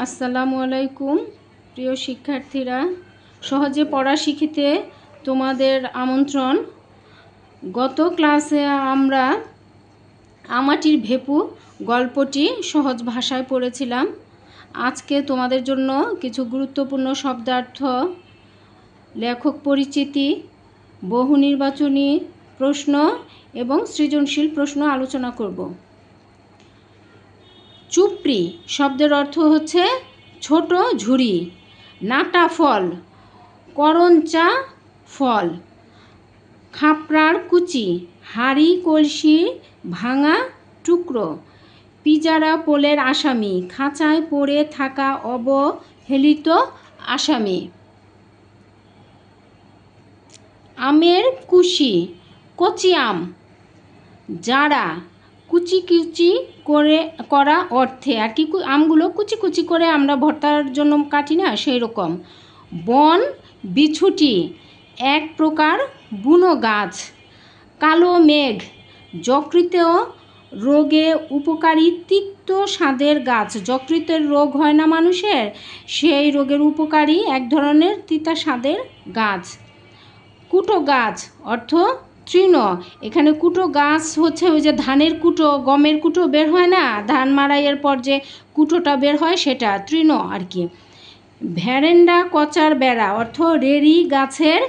আসসালামু আলাইকুম প্রিয় শিক্ষার্থীরা, সহজে পড়া শিখিতে তোমাদের আমন্ত্রণ। গত ক্লাসে আমরা আমাটির ভেপু গল্পটি সহজ ভাষায় পড়েছিলাম। আজকে তোমাদের জন্য কিছু গুরুত্বপূর্ণ শব্দার্থ, লেখক পরিচিতি, বহু নির্বাচনী প্রশ্ন এবং সৃজনশীল প্রশ্ন আলোচনা করব। চুপড়ি শব্দের অর্থ হচ্ছে ছোট ঝুড়ি। নাটা ফল, করঞ্চা ফল। খাপড়ার কুচি, হাড়ি কলসি ভাঙা টুকরো। পিজারা পোলের আসামি, খাঁচায় পড়ে থাকা অবহেলিত আসামি। আমের কুশি, কচি আম। যারা কুচি কুচি করা অর্থে আর কি, আমগুলো কুচি কুচি করে আমরা ভর্তার জন্য কাটি না, সেই রকম। বন বিছুটি, এক প্রকার বুনো গাছ। কালো মেঘ, যকৃত রোগে উপকারী তিক্ত স্বাদের গাছ। যকৃতের রোগ হয় না মানুষের, সেই রোগের উপকারী এক ধরনের তিতা স্বাদের গাছ। কুটো গাছ অর্থ তৃণ। এখানে কুটো গাছ হচ্ছে ওই যে ধানের কুটো, গমের কুটো বের হয় না, ধান মাড়াইয়ের পর যে কুটোটা বের হয় সেটা তৃণ আর কি। ভেরেন্ডা কচার বেড়া অর্থ রেড়ি গাছের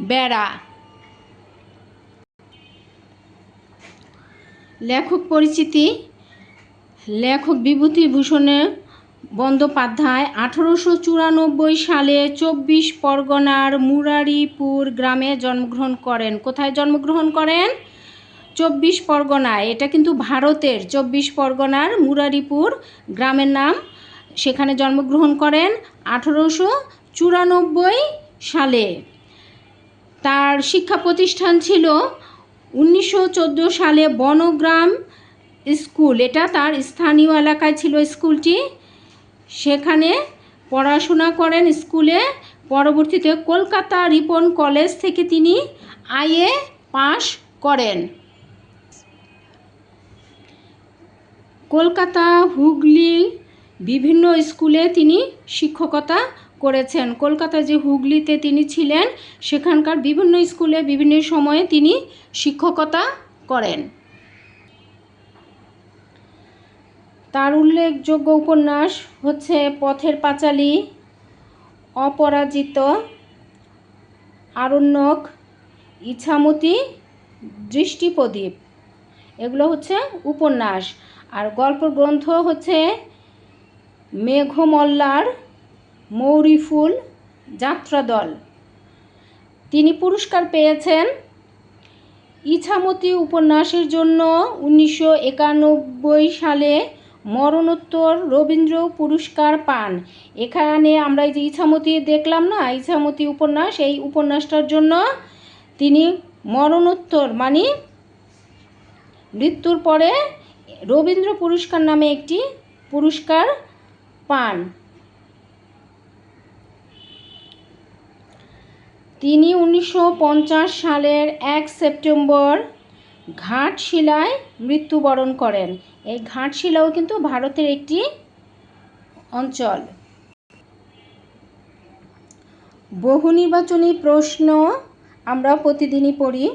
বেড়া। লেখক পরিচিতি। লেখক বিভূতিভূষণ বন্দ্যোপাধ্যায় 1894 সালে 24 পরগনার মুরারিপুর গ্রামে জন্মগ্রহণ করেন। কোথায় জন্মগ্রহণ করেন? 24 পরগনায়। এটা কিন্তু ভারতের 24 পরগনার মুরারিপুর গ্রামের নাম। সেখানে জন্মগ্রহণ করেন 1894 সালে। তার শিক্ষা প্রতিষ্ঠান ছিল 1914 সালে বনগ্রাম স্কুল। এটা তার স্থানীয় এলাকায় ছিল স্কুলটি। সেখানে পড়াশোনা করেন স্কুলে। পরবর্তীতে কলকাতা রিপন কলেজ থেকে তিনি আইএ পাশ করেন। কলকাতা হুগলি বিভিন্ন স্কুলে তিনি শিক্ষকতা করেছেন। কলকাতা যে হুগলিতে তিনি ছিলেন, সেখানকার বিভিন্ন স্কুলে বিভিন্ন সময়ে তিনি শিক্ষকতা করেন। তার উল্লেখযোগ্য উপন্যাস হচ্ছে পথের পাঁচালী, অপরাজিত, আরণ্যক, ইছামতি, দৃষ্টিপ্রদীপ। এগুলো হচ্ছে উপন্যাস। আর গল্প গ্রন্থ হচ্ছে মেঘমল্লার মৌরিফুল, যাত্রাদল। তিনি পুরস্কার পেয়েছেন ইছামতি উপন্যাসের জন্য 1991 সালে মরণোত্তর রবীন্দ্র পুরস্কার পান। এখানে আমরা এই যে ইছামতি দেখলাম না, ইছামতি উপন্যাস, এই উপন্যাসটার জন্য তিনি মরণোত্তর মানে মৃত্যুর পরে রবীন্দ্র পুরস্কার নামে একটি পুরস্কার পান। তিনি 1950 সালের 1 সেপ্টেম্বর ঘাটশিলায় মৃত্যুবরণ করেন। এই ঘাটশিলাও কিন্তু ভারতের একটি অঞ্চল। বহু নির্বাচনী প্রশ্ন আমরা প্রতিদিনই পড়ি।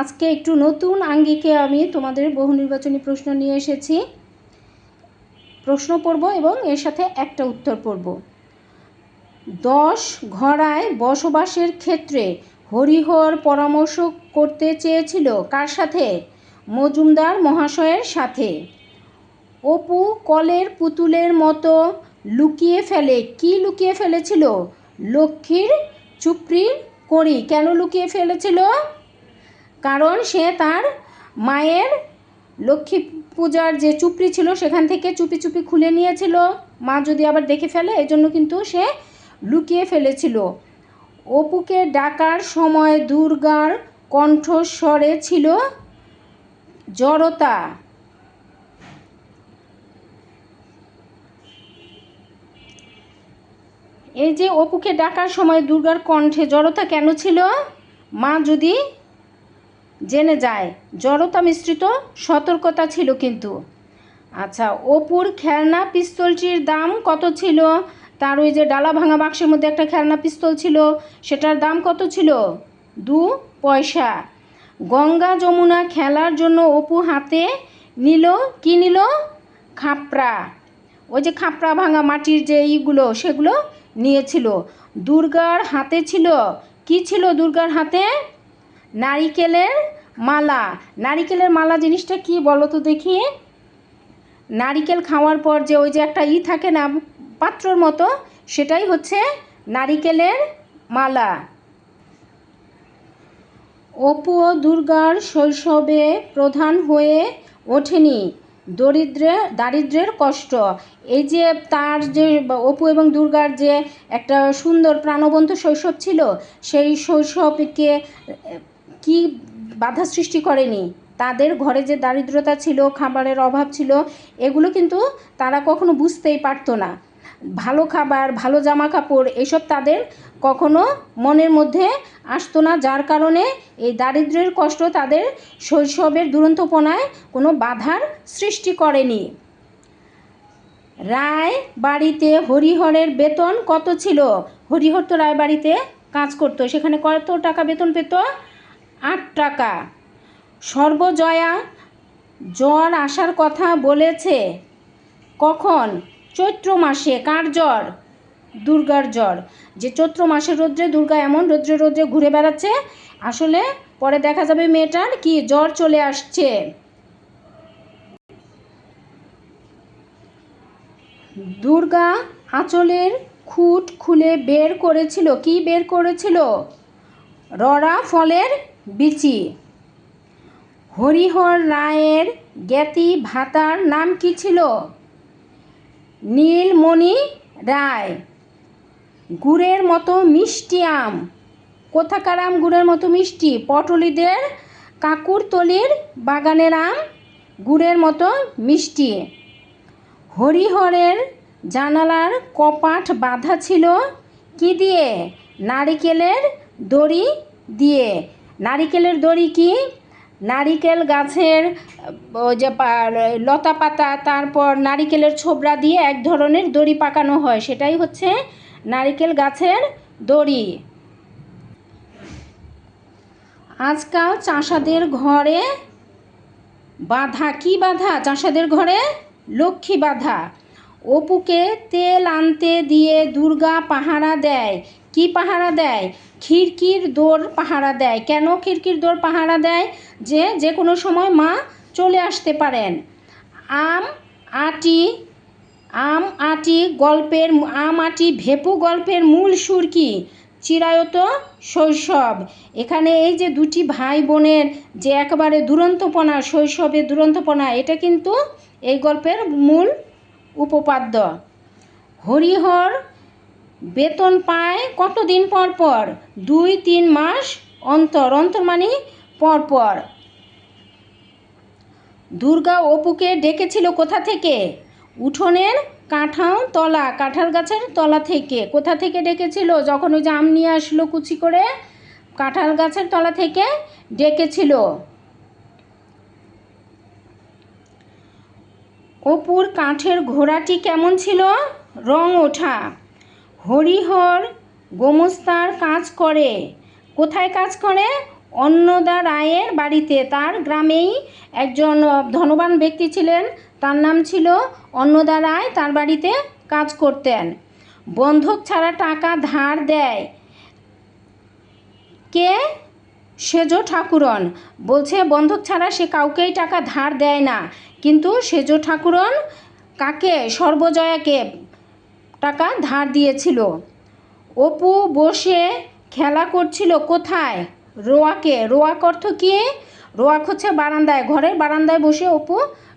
আজকে একটু নতুন আঙ্গিকে আমি তোমাদের বহু নির্বাচনী প্রশ্ন নিয়ে এসেছি। প্রশ্ন পড়ব এবং এর সাথে একটা উত্তর পড়ব। 10 ঘরায় বসবাসের ক্ষেত্রে হরিহর পরামর্শ করতে চেয়েছিল কার সাথে? মজুমদার মহাশয়ের সাথে। অপু কলের পুতুলের মতো লুকিয়ে ফেলে। কি লুকিয়ে ফেলেছিল? লক্ষ্মীর চুপড়ির কড়ি। কেন লুকিয়ে ফেলেছিল? কারণ সে তার মায়ের লক্ষ্মী পূজার যে চুপড়ি ছিল সেখান থেকে চুপি চুপি খুলে নিয়েছিল, মা যদি আবার দেখে ফেলে, এই জন্য কিন্তু সে লুকিয়ে ফেলেছিল। অপুকে ডাকার সময় দুর্গার কণ্ঠস্বরে ছিল জড়তা। এই যে অপুকে ডাকার সময় দুর্গার কণ্ঠে জড়তা কেন ছিল? মা যদি জেনে যায়, জড়তা মিশ্রিত সতর্কতা ছিল কিন্তু। আচ্ছা, অপুর খেলনা পিস্তলটির দাম কত ছিল? তার ওই যে ডালা ভাঙা বাক্সের মধ্যে একটা খেলনা পিস্তল ছিল, সেটার দাম কত ছিল? 2 পয়সা। গঙ্গা যমুনা খেলার জন্য অপু হাতে নিল, কি নিল? খাপড়া। ওই যে খাপড়া ভাঙা মাটির যে এইগুলো, সেগুলো নিয়েছিল। দুর্গার হাতে ছিল, কি ছিল দুর্গার হাতে? নারিকেলের মালা। নারিকেলের মালা জিনিসটা কি বলো তো দেখি? নারিকেল খাওয়ার পর যে ওই যে একটা থাকে না পাত্রর মতো, সেটাই হচ্ছে নারিকেলের মালা। অপু ও দুর্গার শৈশবে প্রধান হয়ে ওঠেনি দারিদ্র্যের কষ্ট। এই যে তার যে অপু এবং দুর্গার যে একটা সুন্দর প্রাণবন্ত শৈশব ছিল, সেই শৈশবকে কি বাধা সৃষ্টি করেনি? তাদের ঘরে যে দারিদ্রতা ছিল, খাবারের অভাব ছিল, এগুলো কিন্তু তারা কখনো বুঝতেই পারতো না। ভালো খাবার, ভালো জামা কাপড়, এসব তাদের কখনো মনের মধ্যে আসতো না, যার কারণে এই দারিদ্র্যের কষ্ট তাদের শৈশবের দুরন্তপনায় কোনো বাধার সৃষ্টি করেনি। রায় বাড়িতে হরিহরের বেতন কত ছিল? হরিহর তো রায় বাড়িতে কাজ করতো, সেখানে কত টাকা বেতন পেত? 8 টাকা। সর্বজয়া জ্বর আসার কথা বলেছে কখন? চৈত্র মাসে। কার জ্বর? দুর্গার জ্বর। যে চৈত্র মাসের রৌদ্রে দুর্গা এমন রৌদ্রে রৌদ্রে ঘুরে বেড়াচ্ছে, আসলে পরে দেখা যাবে মেয়েটার কি জ্বর চলে আসছে। দুর্গা আঁচলের খুঁট খুলে বের করেছিল, কি বের করেছিল? রড়া ফলের বিচি। হরিহর রায়ের জ্ঞাতি ভাতার নাম কি ছিল? নীলমণি রায়। গুড়ের মতো মিষ্টি আম। কোথাকার আম গুড়ের মতো মিষ্টি? পটলিদের কাকুরতলির বাগানের আম গুড়ের মতো মিষ্টি। হরিহরের জানালার কপাট বাঁধা ছিল কি দিয়ে? নারিকেলের দড়ি দিয়ে। নারিকেলের দড়ি কি? নারিকেল গাছের ওই যে লতা পাতা, তারপর নারিকেলের ছোবড়া দিয়ে এক ধরনের দড়ি পাকানো হয়, সেটাই হচ্ছে নারিকেল গাছের দড়ি। আজকাল চাষাদের ঘরে বাধা, কি বাধা? চাষাদের ঘরে লক্ষ্মী বাধা। অপুকে তেল আনতে দিয়ে দুর্গা পাহারা দেয়, কি পাহারা দেয়? খিড়কির দৌড় পাহারা দেয়। কেন খিড়কির দৌড় পাহারা দেয়? যে কোনো সময় মা চলে আসতে পারেন। আম আটি ভেপু গল্পের মূল সুর কি? চিরায়ত শৈশব। এখানে এই যে দুটি ভাই বোনের যে একেবারে দুরন্তপনা, শৈশবে দুরন্তপনা, এটা কিন্তু এই গল্পের মূল উপপাদ্য। হরিহর বেতন পায় কতদিন পর পর? 2-3 মাস অন্তর। অন্তর মানে পর পর। দুর্গা অপুকে ডেকেছিল কোথা থেকে? উঠোনের কাঁঠাল গাছের তলা থেকে। কোথা থেকে ডেকেছিল? যখন ওই যে আম নিয়ে আসলো কুচি করে, কাঁঠাল গাছের তলা থেকে ডেকেছিল। অপুর কাঠের ঘোড়াটি কেমন ছিল? রং ওঠা। হরিহর গোমস্তার কাজ করে। কোথায় কাজ করে? অন্নদা রায়ের বাড়িতে। তার গ্রামেই একজন ধনবান ব্যক্তি ছিলেন, তার নাম ছিল অন্নদা রায়, তার বাড়িতে কাজ করতেন। বন্ধক ছাড়া টাকা ধার দেয় কে? সেজ ঠাকুরন। বলছে বন্ধক ছাড়া সে কাউকেই টাকা ধার দেয় না, কিন্তু সেজ ঠাকুরন কাকে? সর্বজয়াকে টাকা ধার দিয়েছিল। অপু বসে খেলা করছিল কোথায়? রোয়াকে। রোয়াক অর্থ কি? রোয়াক হচ্ছে বারান্দায়, ঘরের বারান্দায় বসে অপু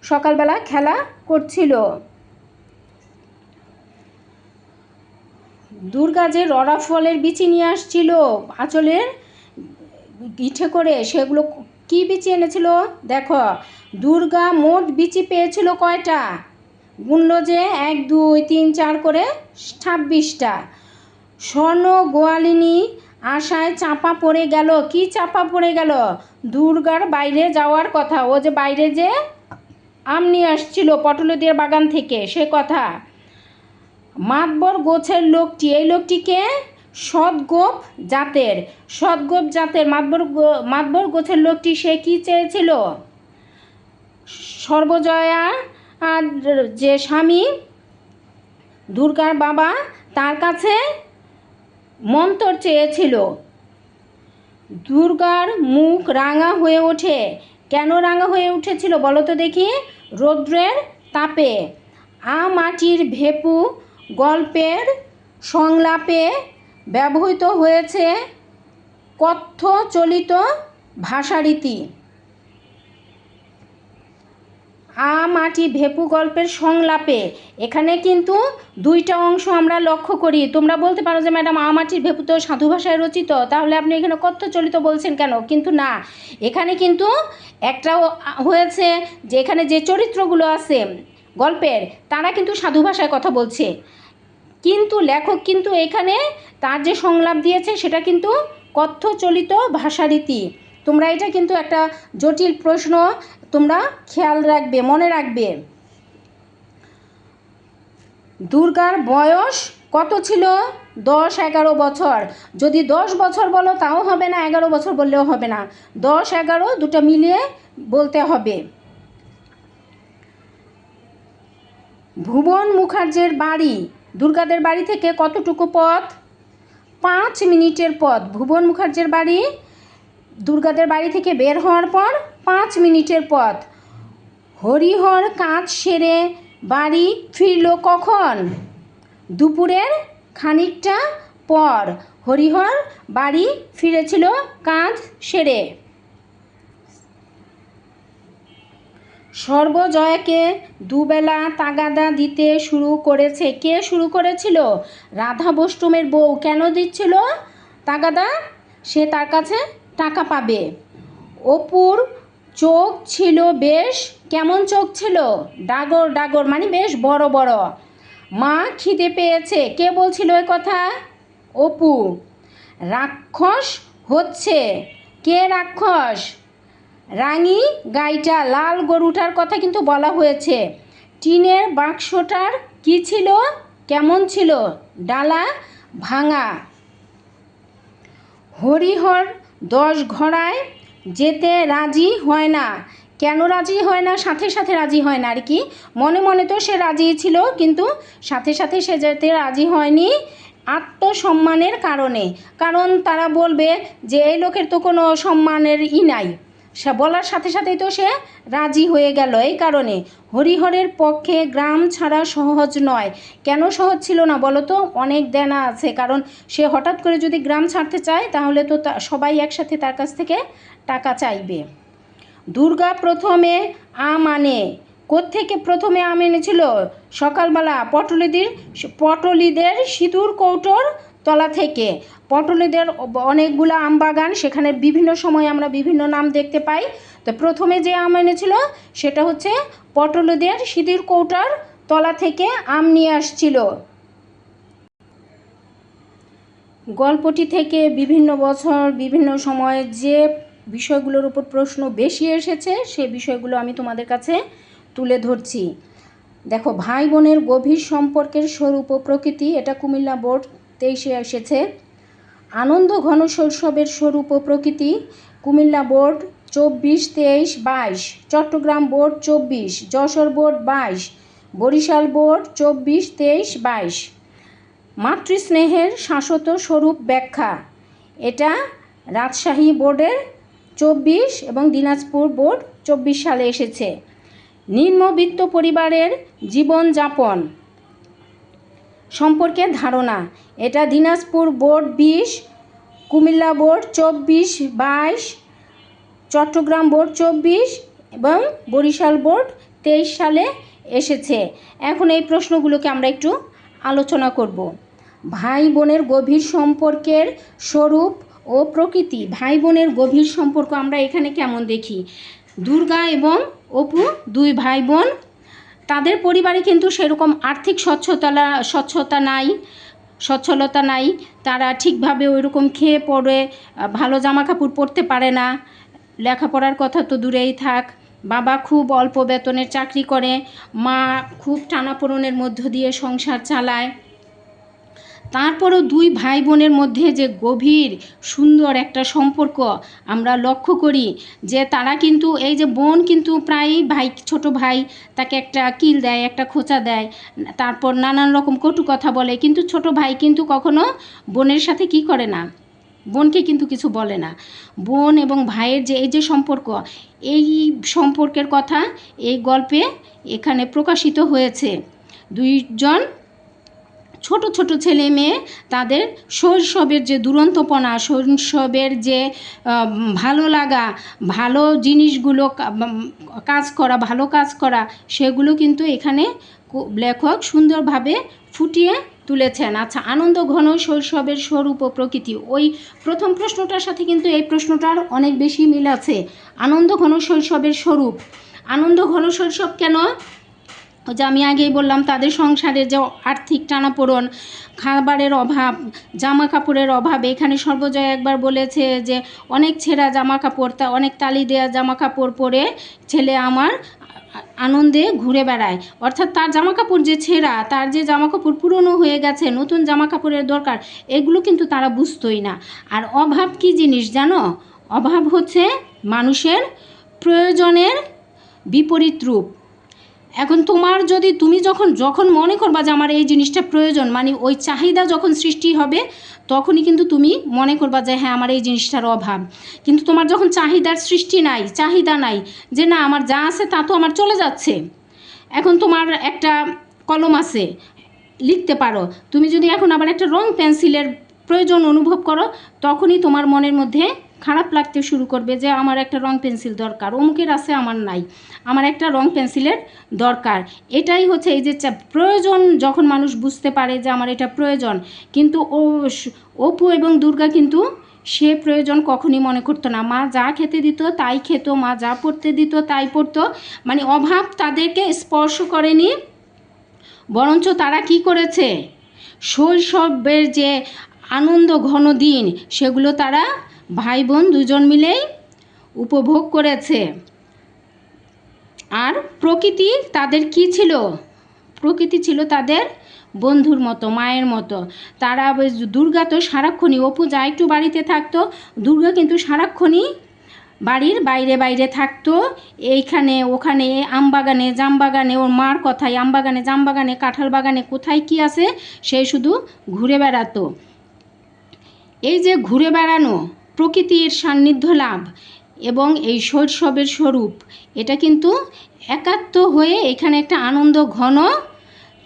সকালবেলা খেলা করছিল। দুর্গা যে রড়া ফলের বিচি নিয়ে আসছিল আঁচলের ইঠে করে, সেগুলো কি বিচি এনেছিল? দেখো, দুর্গা মোট বিচি পেয়েছিল কয়টা? গুনলো যে 1 2 3 4 করে 26টা। স্বর্ণ গোয়ালিনী আশায় চাপা পড়ে গেল, কি চাপা পড়ে গেল? দুর্গার বাইরে যাওয়ার কথা। ও যে বাইরে যে আম নিয়ে আসছিল পটলদের বাগান থেকে, সে কথা। মাতবর গোছের লোকটি, এই লোকটিকে সদগোপ জাতের, সদগোপ জাতের মাতবর গোছের লোকটি সে কি চেয়েছিল? সর্বজয়া আর যে স্বামী দুর্গার বাবা, তার কাছে মন্তর চেয়েছিল। দুর্গার মুখ রাঙা হয়ে ওঠে। কেন রাঙা হয়ে উঠেছিল বলো তো দেখি? রৌদ্রের তাপে। মাটির ভেপু গল্পের সংলাপে ব্যবহৃত হয়েছে কথ্য চলিত ভাষারীতি। মাটি ভেপু গল্পের সংলাপে, এখানে কিন্তু দুইটা অংশ আমরা লক্ষ্য করি। তোমরা বলতে পারো যে ম্যাডাম মাটির ভেপু তো সাধু ভাষায় রচিত, তাহলে আপনি এখানে কথ্য চলিত বলছেন কেন? কিন্তু না, এখানে কিন্তু একটাও হয়েছে যে এখানে যে চরিত্রগুলো আছে গল্পের, তারা কিন্তু সাধু ভাষায় কথা বলছে, কিন্তু লেখক কিন্তু এখানে তার যে সংলাপ দিয়েছে সেটা কিন্তু কথ্য চলিত ভাষারীতি। তোমরা এটা কিন্তু একটা জটিল প্রশ্ন, তোমরা খেয়াল রাখবে, মনে রাখবে। দুর্গার বয়স কত ছিল? 10-11 বছর। যদি 10 বছর বলো তাও হবে না, 11 বছর বললেও হবে না, 10-11 দুটো মিলিয়ে বলতে হবে। ভুবন মুখার্জির বাড়ি দুর্গাদের বাড়ি থেকে কতটুকু পথ? 5 মিনিটের পথ। ভুবন মুখার্জির বাড়ি দুর্গাদের বাড়ি থেকে বের হওয়ার পর 5 মিনিটের পথ। হরিহর কাজ সেরে বাড়ি ফিরল কখন? দুপুরের খানিকটা পর হরিহর বাড়ি ফিরেছিল কাজ সেরে। সর্বজয়াকে দুবেলা তাগাদা দিতে শুরু করেছে। কে শুরু করেছিল? রাধা বষ্টমের বউ। কেন দিচ্ছিল তাগাদা? সে তার কাছে টাকা পাবে। অপুর চোখ ছিল বেশ, কেমন চোখ ছিল? ডাগর ডাগর, মানে বেশ বড় বড়। মা খিদে পেয়েছে। কে বলছিল এ কথা? অপু। রাক্ষস হচ্ছে। কে রাক্ষস? রাঙি গাইটা, লাল গরুটার কথা কিন্তু বলা হয়েছে। টিনের বাক্সটার কি ছিল? কেমন ছিল? ডালা ভাঙা। হরিহর 10 ঘোড়ায় যেতে রাজি হয় না। কেন রাজি হয় না? সাথে সাথে রাজি হয় না আর কি, মনে মনে তো সে রাজি ছিল, কিন্তু সাথে সাথে সে যেতে রাজি হয়নি আত্মসম্মানের কারণে। কারণ তারা বলবে যে এই লোকের তো কোনো সম্মানের নাই, সে বলার সাথে সাথেই তো সে রাজি হয়ে গেল। এই কারণে হরিহরের পক্ষে গ্রাম ছাড়া সহজ নয়। কেন সহজ ছিল না বলো তো? অনেক দেনা আছে, কারণ সে হঠাৎ করে যদি গ্রাম ছাড়তে চায় তাহলে তো সবাই একসাথে তার কাছ থেকে টাকা চাইবে। দুর্গা প্রথমে আম আনে। কোত্থেকে প্রথমে আম এনেছিল? সকালবেলা পটলিদের সিঁদুর কৌটোর তলা থেকে। পটলিদের অনেকগুলো আম বাগান, সেখানে বিভিন্ন সময় আমরা বিভিন্ন নাম দেখতে পাই। তো প্রথমে যে আম এনেছিল সেটা হচ্ছে পটলিদের সিঁদুর কৌটোর তলা থেকে আম নিয়ে আসছিল। গল্পটি থেকে বিভিন্ন বছর বিভিন্ন সময়ে যে বিষয়গুলোর উপর প্রশ্ন বেশি এসেছে সে বিষয়গুলো আমি তোমাদের কাছে তুলে ধরছি। দেখো, ভাই বোনের গভীর সম্পর্কের স্বরূপ ও প্রকৃতি, এটা কুমিল্লা বোর্ড 23-এ এসেছে। আনন্দ ঘন শৈশবের স্বরূপ ও প্রকৃতি, Comilla board 24, 23, 22, Chittagong board 24, Jessore board 22, Barisal board 24, 23, 22। মাতৃস্নেহের শাশ্বত স্বরূপ ব্যাখ্যা, এটা রাজশাহী বোর্ডের 24 এবং দিনাজপুর বোর্ড 24 সালে এসেছে। নিম্নবিত্ত পরিবারের জীবনযাপন সম্পর্কে ধারণা, এটা Dinajpur board 20, Comilla board 24, 22, Chittagong board 24 এবং বরিশাল বোর্ড 23 সালে এসেছে। এখন এই প্রশ্নগুলোকে আমরা একটু আলোচনা করব। ভাই বোনের গভীর সম্পর্কের স্বরূপ ও প্রকৃতি। ভাই বোনের গভীর সম্পর্ক আমরা এখানে কেমন দেখি? দুর্গা এবং অপু 2 ভাই বোন, তাদের পরিবারে কিন্তু সেরকম আর্থিক সচ্ছলতা নাই। তারা ঠিকভাবে ওইরকম খেয়ে পড়ে ভালো জামা কাপড় পরতে পারে না, লেখাপড়ার কথা তো দূরেই থাক। বাবা খুব অল্প বেতনের চাকরি করে, মা খুব টানাপোড়েনের মধ্য দিয়ে সংসার চালায়। তারপরও দুই ভাই বোনের মধ্যে যে গভীর সুন্দর একটা সম্পর্ক আমরা লক্ষ্য করি, যে তারা কিন্তু এই যে বোন কিন্তু প্রায়ই ভাই, ছোট ভাই তাকে একটা কিল দেয়, একটা খোঁচা দেয়, তারপর নানান রকম কটু কথা বলে, কিন্তু ছোট ভাই কিন্তু কখনো বোনের সাথে কি করে না, বোনকে কিন্তু কিছু বলে না। বোন এবং ভাইয়ের যে এই যে সম্পর্ক, এই সম্পর্কের কথা এই গল্পে এখানে প্রকাশিত হয়েছে। দুইজন ছোট ছোট ছেলে মেয়ে তাদের শৈশবের যে দুরন্তপনা, শৈশবের যে ভালো লাগা, ভালো জিনিসগুলো কাজ করা, ভালো কাজ করা, সেগুলো কিন্তু এখানে লেখক সুন্দরভাবে ফুটিয়ে তুলেছেন। আচ্ছা, আনন্দ ঘন শৈশবের স্বরূপ ও প্রকৃতি, ওই প্রথম প্রশ্নটার সাথে কিন্তু এই প্রশ্নটার অনেক বেশি মিল আছে। আনন্দ ঘন শৈশবের স্বরূপ, আনন্দ ঘন শৈশব কেন? যে আমি আগেই বললাম, তাদের সংসারে যে আর্থিক টানাপোড়েন, খাবারের অভাব, জামা কাপড়ের অভাব। এখানে সর্বজয়া একবার বলেছে যে অনেক ছেঁড়া জামা কাপড়, তা অনেক তালি দেওয়া জামা কাপড় পরে ছেলে আমার আনন্দে ঘুরে বেড়ায়। অর্থাৎ তার জামা কাপড় যে ছেঁড়া, তার যে জামা কাপড় পুরনো হয়ে গেছে, নতুন জামা কাপড়ের দরকার, এগুলো কিন্তু তারা বুঝতোই না। আর অভাব কি জিনিস জানো? অভাব হচ্ছে মানুষের প্রয়োজনের বিপরীত রূপ। এখন তোমার যদি তুমি যখন মনে করবা যে আমার এই জিনিসটা প্রয়োজন, মানে ওই চাহিদা যখন সৃষ্টি হবে, তখনই কিন্তু তুমি মনে করবা যে হ্যাঁ আমার এই জিনিসটার অভাব। কিন্তু তোমার যখন চাহিদার সৃষ্টি নাই, চাহিদা নাই, যে না আমার যা আছে তা তো আমার চলে যাচ্ছে। এখন তোমার একটা কলম আছে, লিখতে পারো, তুমি যদি এখন আবার একটা রং পেন্সিলের প্রয়োজন অনুভব করো, তখনই তোমার মনের মধ্যে খারাপ লাগতে শুরু করবে যে আমার একটা রং পেন্সিল দরকার, অমুকের আছে আমার নাই, আমার একটা রং পেন্সিলের দরকার। এটাই হচ্ছে এই যে প্রয়োজন, যখন মানুষ বুঝতে পারে যে আমার এটা প্রয়োজন। কিন্তু অপু এবং দুর্গা কিন্তু সে প্রয়োজন কখনই মনে করতো না। মা যা খেতে দিত তাই খেত, মা যা পড়তে দিত তাই পড়তো, মানে অভাব তাদেরকে স্পর্শ করেনি। বরঞ্চ তারা কি করেছে, শৈশবের যে আনন্দ ঘন দিন, সেগুলো তারা ভাই বোন দুজন মিলেই উপভোগ করেছে। আর প্রকৃতি তাদের কি ছিল? প্রকৃতি ছিল তাদের বন্ধুর মতো, মায়ের মতো। তারা দুর্গা তো সারাক্ষণই, অপু যা একটু বাড়িতে থাকতো, দুর্গা কিন্তু সারাক্ষণই বাড়ির বাইরে বাইরে থাকতো, এইখানে ওখানে, আমবাগানে জামবাগানে, ওর মার কথায় আমবাগানে জামবাগানে কাঁঠাল বাগানে কোথায় কি আছে সে শুধু ঘুরে বেড়াতো। এই যে ঘুরে বেড়ানো, প্রকৃতির সান্নিধ্য লাভ এবং এই শৈশবের স্বরূপ, এটা কিন্তু একাত্ম হয়ে এখানে একটা আনন্দ ঘন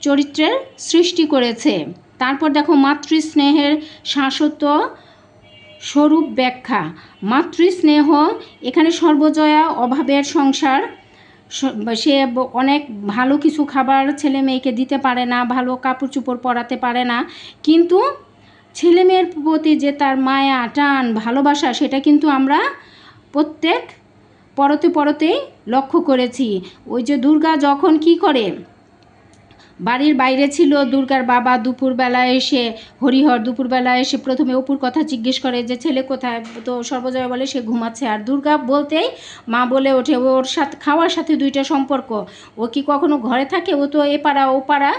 চরিত্রের সৃষ্টি করেছে। তারপর দেখো মাতৃস্নেহের শাশ্বত স্বরূপ ব্যাখ্যা। মাতৃস্নেহ, এখানে সর্বজয়া অভাবের সংসার, সে অনেক ভালো কিছু খাবার ছেলে মেয়েকে দিতে পারে না, ভালো কাপড় চোপড় পরাতে পারে না, কিন্তু ছেলে মেয়ের প্রতি যে তার মায়া টান ভালোবাসা, সেটা কিন্তু আমরা প্রত্যেক পরতেই লক্ষ্য করেছি। ওই যে দুর্গা যখন কি করে, বাড়ির বাইরে ছিল, দুর্গার বাবা দুপুরবেলা এসে, হরিহর দুপুরবেলা এসে প্রথমে অপুর কথা জিজ্ঞেস করে যে ছেলে কোথায়, তো সর্বজয়া বলে সে ঘুমাচ্ছে। আর দুর্গা বলতেই মা বলে ওঠে, ওর সাথে খাওয়ার সাথে দুইটা সম্পর্ক, ও কি কখনো ঘরে থাকে? ও তো এ পাড়া ও পাড়া,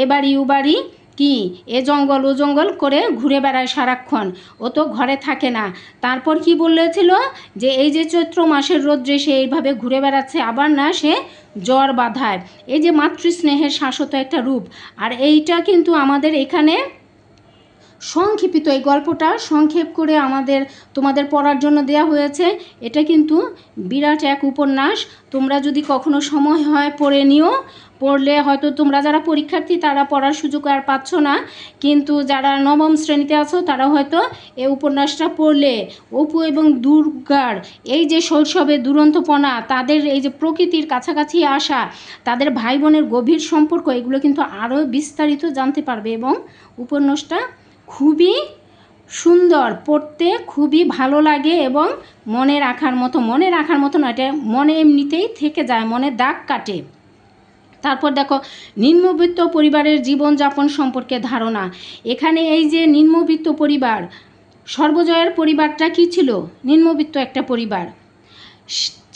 এ বাড়ি ও বাড়ি, কি এ জঙ্গল ও জঙ্গল করে ঘুরে বেড়ায় সারাক্ষণ, ও তো ঘরে থাকে না। তারপর কি বলেছিল যে এই যে চৈত্র মাসের রৌদ্রে সে এইভাবে ঘুরে বেড়াচ্ছে, আবার না সে জ্বর বাঁধায়। এই যে মাতৃস্নেহের শাশ্বত একটা রূপ। আর এইটা কিন্তু আমাদের এখানে সংক্ষেপিত, এই গল্পটা সংক্ষেপ করে তোমাদের পড়ার জন্য দেয়া হয়েছে। এটা কিন্তু বিরাট এক উপন্যাস। তোমরা যদি কখনো সময় হয় পড়ে নিও। পড়লে হয়তো তোমরা যারা পরীক্ষার্থী তারা পড়ার সুযোগ আর পাচ্ছ না, কিন্তু যারা নবম শ্রেণীতে আছো তারা হয়তো এই উপন্যাসটা পড়লে অপু এবং দুর্গার এই যে শৈশবের দুরন্তপনা, তাদের এই যে প্রকৃতির কাছাকাছি আসা, তাদের ভাই বোনের গভীর সম্পর্ক, এগুলো কিন্তু আরও বিস্তারিত জানতে পারবে। এবং উপন্যাসটা খুবই সুন্দর, পড়তে খুবই ভালো লাগে এবং মনে রাখার মতো না, এটা মনে এমনিতেই থেকে যায়, মনে দাগ কাটে। তারপর দেখো নিম্নবিত্ত পরিবারের জীবনযাপন সম্পর্কে ধারণা। এখানে এই যে নিম্নবিত্ত পরিবার, সর্বজয়ার পরিবারটা কি ছিল? নিম্নবিত্ত একটা পরিবার।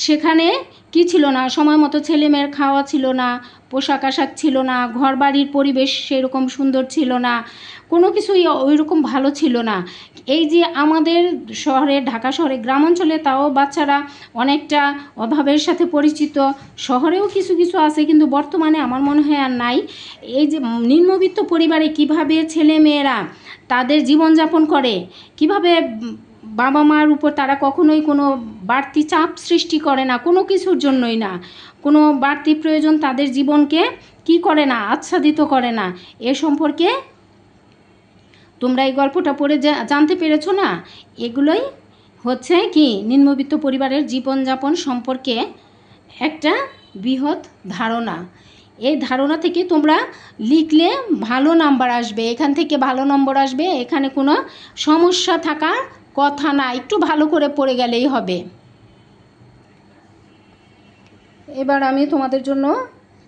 সেখানে কি ছিল না, সময় মতো ছেলেমেয়ের খাওয়া ছিল না, পোশাক আশাক ছিল না, ঘর বাড়ির পরিবেশ সেরকম সুন্দর ছিল না, কোনো কিছুই ওই রকম ভালো ছিল না। এই যে আমাদের শহরে, ঢাকা শহরে, গ্রামাঞ্চলে তাও বাচ্চারা অনেকটা অভাবের সাথে পরিচিত, শহরেও কিছু কিছু আছে কিন্তু বর্তমানে আমার মনে হয় আর নাই। এই যে নিম্নবিত্ত পরিবারে কিভাবে ছেলে মেয়েরা তাদের জীবনযাপন করে, কিভাবে বাবা মার উপর তারা কখনোই কোনো বাড়তি চাপ সৃষ্টি করে না, কোনো কিছুর জন্যই না, কোনো বাড়তি প্রয়োজন তাদের জীবনকে কি করে না, আচ্ছাদিত করে না। এ সম্পর্কে তোমরা এই গল্পটা পড়ে জানতে পেরেছো না? এগুলোই হচ্ছে কি নিম্নবিত্ত পরিবারের জীবনযাপন সম্পর্কে একটা বৃহৎ ধারণা। এই ধারণা থেকে তোমরা লিখলে ভালো নাম্বার আসবে, এখান থেকে ভালো নম্বর আসবে, এখানে কোনো সমস্যা থাকার কথা না, একটু ভালো করে পড়ে গেলেই হবে। এবার আমি তোমাদের জন্য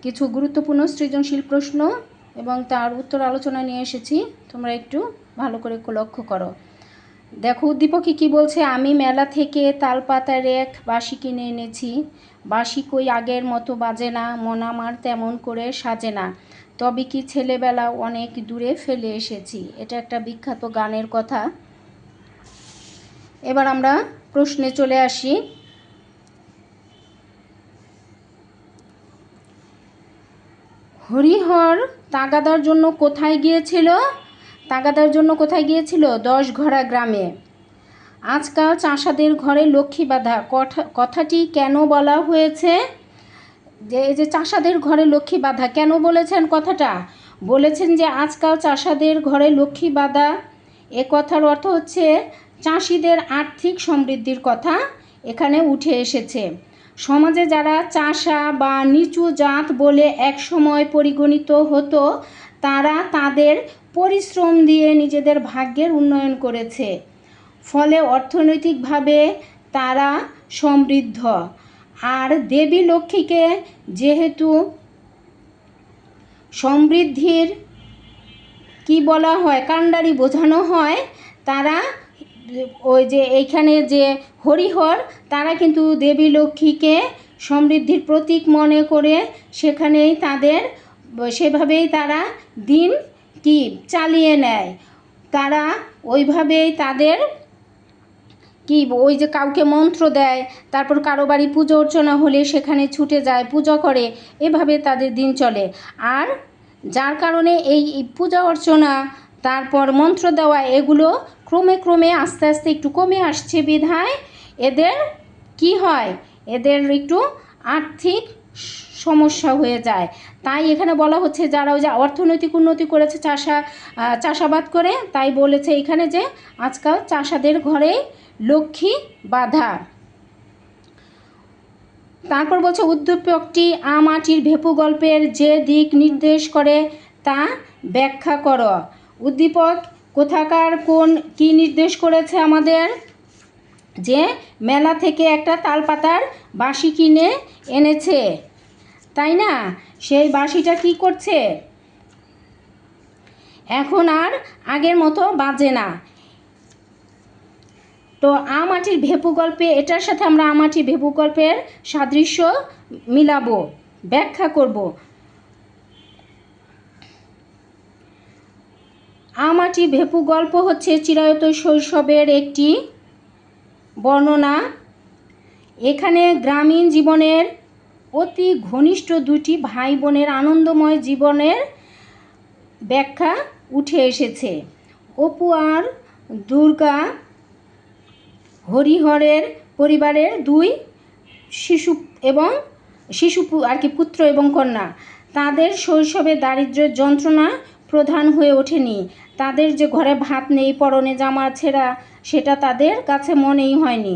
কিছু গুরুত্বপূর্ণ সৃজনশীল প্রশ্ন এবং তার উত্তর আলোচনা নিয়ে এসেছি, তোমরা একটু ভালো করে লক্ষ্য করো। দেখো উদ্দীপকে কি বলছে, আমি মেলা থেকে তালপাতার এক বাঁশি কিনে এনেছি, বাঁশি কই আগের মতো বাজে না, মন আমার তেমন করে সাজে না, তবে কি ছেলেবেলা অনেক দূরে ফেলে এসেছি। এটা একটা বিখ্যাত গানের কথা। এবার আমরা প্রশ্নে চলে আসি। হরিহর তাগাদার জন্য কোথায় গিয়েছিল? তাগাদার জন্য কোথায় গিয়েছিল? 10ঘরা গ্রামে। আজকাল চাষাদের ঘরে লক্ষ্মী বাঁধা কথাটি কেন বলা হয়েছে? যে এই যে চাষাদের ঘরে লক্ষ্মী বাঁধা কেন বলেছেন কথাটা? বলেছেন যে আজকাল চাষাদের ঘরে লক্ষ্মী বাঁধা, এ কথার অর্থ হচ্ছে চাষিদের আর্থিক সমৃদ্ধির কথা এখানে উঠে এসেছে। সমাজে যারা চাষা বা নিচু জাত বলে একসময় পরিগণিত হতো, তারা তাদের পরিশ্রম দিয়ে নিজেদের ভাগ্যের উন্নয়ন করেছে, ফলে অর্থনৈতিকভাবে তারা সমৃদ্ধ। আর দেবী লক্ষ্মীকে যেহেতু সমৃদ্ধির কি বলা হয়, কাণ্ডারি বোঝানো হয়, তারা ওই যে এইখানে যে হরিহর, তারা কিন্তু দেবী লক্ষ্মীকে সমৃদ্ধির প্রতীক মনে করে সেখানেই তাদের সেভাবেই তারা দিন কি চালিয়ে নেয়। তারা ওইভাবেই তাদের কি ওই যে কাউকে মন্ত্র দেয়, তারপর কারো বাড়ি পুজো অর্চনা হলে সেখানে ছুটে যায়, পূজা করে, এভাবে তাদের দিন চলে। আর যার কারণে এই পূজা অর্চনা, তারপর মন্ত্র দেওয়া, এগুলো ক্রমে ক্রমে আস্তে আস্তে একটু কমে আসছে বিধায় এদের কি হয়, এদের একটু আর্থিক সমস্যা হয়ে যায়। তাই এখানে বলা হচ্ছে যারা ওই যে অর্থনৈতিক উন্নতি করেছে চাষাবাদ করে, তাই বলেছে এখানে যে আজকাল চাষাদের ঘরে লক্ষ্মী বাঁধা। তারপর বলছে উদ্দীপকটি আম-আঁটির ভেপু গল্পের যে দিক নির্দেশ করে তা ব্যাখ্যা করো। উদ্দীপক কোথাকার কোন কি নির্দেশ করেছে আমাদের? যে মেলা থেকে একটা তালপাতার বাঁশি কিনে এনেছে, তাই না? সেই বাঁশিটা কি করছে, এখন আর আগের মতো বাজে না। তো আম-আঁটির ভেপু গল্পে এটার সাথে আমরা আম-আঁটির ভেপু গল্পের সাদৃশ্য মিলাবো, ব্যাখ্যা করব। আম-আঁটি ভেপু গল্প হচ্ছে চিরায়ত শৈশবের একটি বর্ণনা। এখানে গ্রামীণ জীবনের অতি ঘনিষ্ঠ দুটি ভাই বোনের আনন্দময় জীবনের ব্যাখ্যা উঠে এসেছে। অপু আর দুর্গা হরিহরের পরিবারের দুই শিশু আর কি পুত্র এবং কন্যা। তাদের শৈশবে দারিদ্র্যের যন্ত্রণা প্রধান হয়ে ওঠেনি। তাদের যে ঘরে ভাত নেই, পরনে জামা ছেঁড়া, সেটা তাদের কাছে মনেই হয়নি।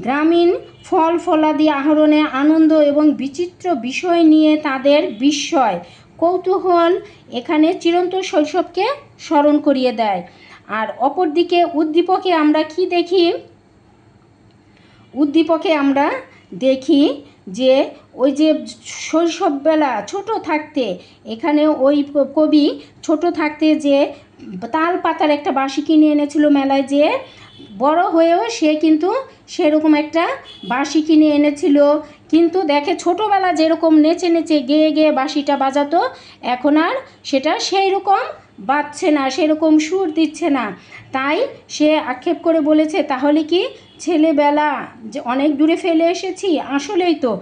গ্রামীণ ফল ফলাদি আহরণে আনন্দ এবং বিচিত্র বিষয় নিয়ে তাদের বিস্ময় কৌতূহল এখানে চিরন্তন শৈশবকে স্মরণ করিয়ে দেয়। আর অপরদিকে উদ্দীপকে আমরা কি দেখি? উদ্দীপকে আমরা দেখি যে ওই যে শৈশববেলা ছোট থাকতে, এখানে ওই কবি ছোট থাকতে যে তাল পাতার একটা বাঁশি কিনে এনেছিল মেলায়, যে বড় হয়েও সে কিন্তু সেরকম একটা বাঁশি কিনে এনেছিল, কিন্তু দেখে ছোটোবেলা যেরকম নেচে নেচে গেয়ে গেয়ে বাঁশিটা বাজাতো, এখন আর সেটা সেই রকম বাজছে না, সেরকম সুর দিচ্ছে না। তাই সে আক্ষেপ করে বলেছে, তাহলে কি ছেলেবেলা যে অনেক দূরে ফেলে এসেছি? আসলেই তো,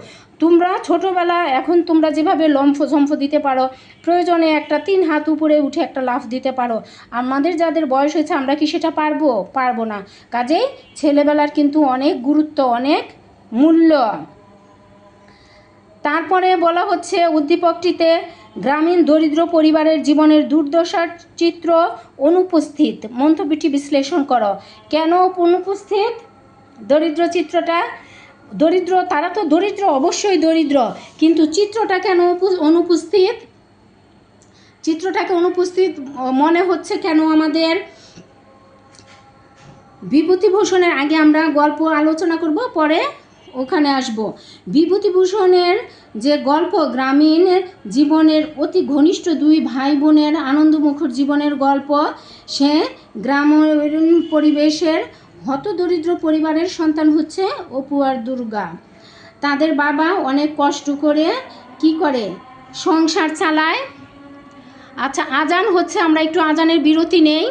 তোমরা ছোটোবেলা এখন তোমরা যেভাবে লম্ফ দিতে পারো, প্রয়োজনে একটা 3 হাত উপরে উঠে একটা লাফ দিতে পারো, আমাদের যাদের বয়স হয়েছে আমরা কি সেটা পারবো না। কাজেই ছেলেবেলার কিন্তু অনেক গুরুত্ব, অনেক মূল্য। তারপরে বলা হচ্ছে উদ্দীপকটিতে গ্রামীণ দরিদ্র পরিবারের জীবনের দুর্দশার চিত্র অনুপস্থিত, মন্তব্যটি বিশ্লেষণ করো। কেন অনুপস্থিত দরিদ্র চিত্রটা? দরিদ্র, তারা তো দরিদ্র, অবশ্যই দরিদ্র, কিন্তু চিত্রটা কেন অনুপস্থিত? চিত্রটাকে অনুপস্থিত মনে হচ্ছে কেন আমাদের? বিভূতিভূষণের আগে আমরা গল্প আলোচনা করব, পরে ওখানে আসব। বিভূতিভূষণের যে গল্প, গ্রামীণ জীবনের অতি ঘনিষ্ঠ 2 ভাই বোনের আনন্দমুখর জীবনের গল্প, সে গ্রামীণ পরিবেশের হতদরিদ্র পরিবারের সন্তান হচ্ছে অপু আর দুর্গা। তাদের বাবা অনেক কষ্ট করে কি করে সংসার চালায়। আচ্ছা, আজান হচ্ছে, আমরা একটু আজানের বিরতি নেই।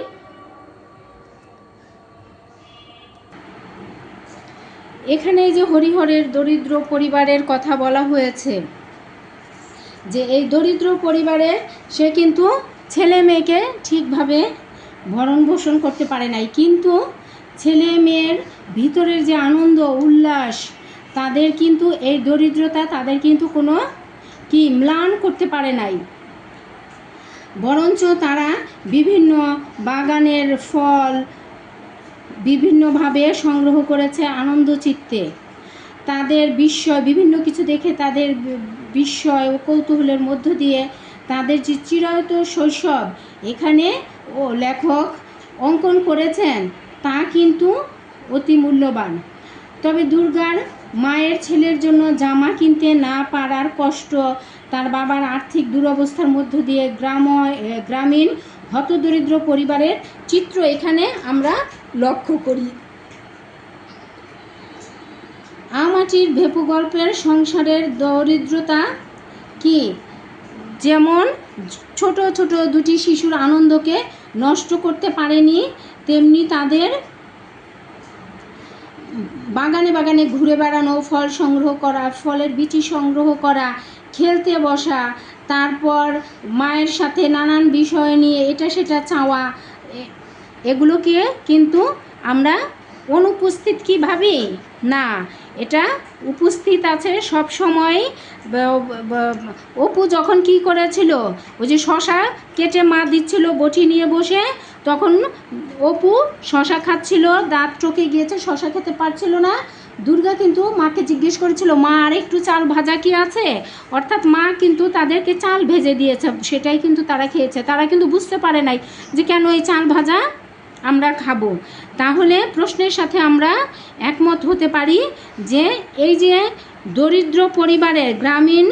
এখানে যে হরিহরের দরিদ্র পরিবারের কথা বলা হয়েছে, যে এই দরিদ্র পরিবারে সে কিন্তু ছেলে মেয়েকে ঠিকভাবে ভরণ পোষণ করতে পারে নাই, কিন্তু ছেলে মেয়ের ভিতরের যে আনন্দ উল্লাস, তাদের কিন্তু এই দরিদ্রতা তাদের কিন্তু কোনো কি ম্লান করতে পারে নাই, বরঞ্চ তারা বিভিন্ন বাগানের ফল বিভিন্নভাবে সংগ্রহ করেছে আনন্দ চিত্তে। তাদের বিস্ময়, বিভিন্ন কিছু দেখে তাদের বিস্ময় ও কৌতূহলের মধ্য দিয়ে তাদের যে চিরায়ত শৈশব এখানে লেখক অঙ্কন করেছেন, তা কিন্তু অতি মূল্যবান। তবে দুর্গার মায়ের ছেলের জন্য জামা কিনতে না পারার কষ্ট, তার বাবার আর্থিক দুরবস্থার মধ্য দিয়ে গ্রামীণ হতদরিদ্র পরিবারের চিত্র এখানে আমরা লক্ষ্য করি। আমাটির ভেপু গল্পের সংসারের দরিদ্রতা কি, যেমন ছোট ছোট 2টি শিশুর আনন্দকে নষ্ট করতে পারেনি, তেমনি তাদের বাগানে বাগানে ঘুরে বেড়ানো, ফল সংগ্রহ করা, ফলের বিচি সংগ্রহ করা, খেলতে বসা, তারপর মায়ের সাথে নানান বিষয় নিয়ে এটা সেটা চাওয়া, এগুলোকে কিন্তু আমরা অনুপস্থিত কি ভাবি না, এটা উপস্থিত আছে সব সময়। অপু যখন কি করেছিল, ওই যে শশা কেটে মা দিচ্ছিল বটি নিয়ে বসে, তখন অপু শশা খাচ্ছিল, দাঁত চোখে গিয়েছে, শশা খেতে পারছিল না। দুর্গা কিন্তু মাকে জিজ্ঞেস করেছিল, মা আর একটু চাল ভাজা কি আছে? অর্থাৎ মা কিন্তু তাদেরকে চাল ভেজে দিয়েছে, সেটাই কিন্তু তারা খেয়েছে। তারা কিন্তু বুঝতে পারে নাই যে কেন এই চাল ভাজা আমরা খাবো। তাহলে প্রশ্নের সাথে আমরা একমত হতে পারি যে এই যে দরিদ্র পরিবারের, গ্রামীণ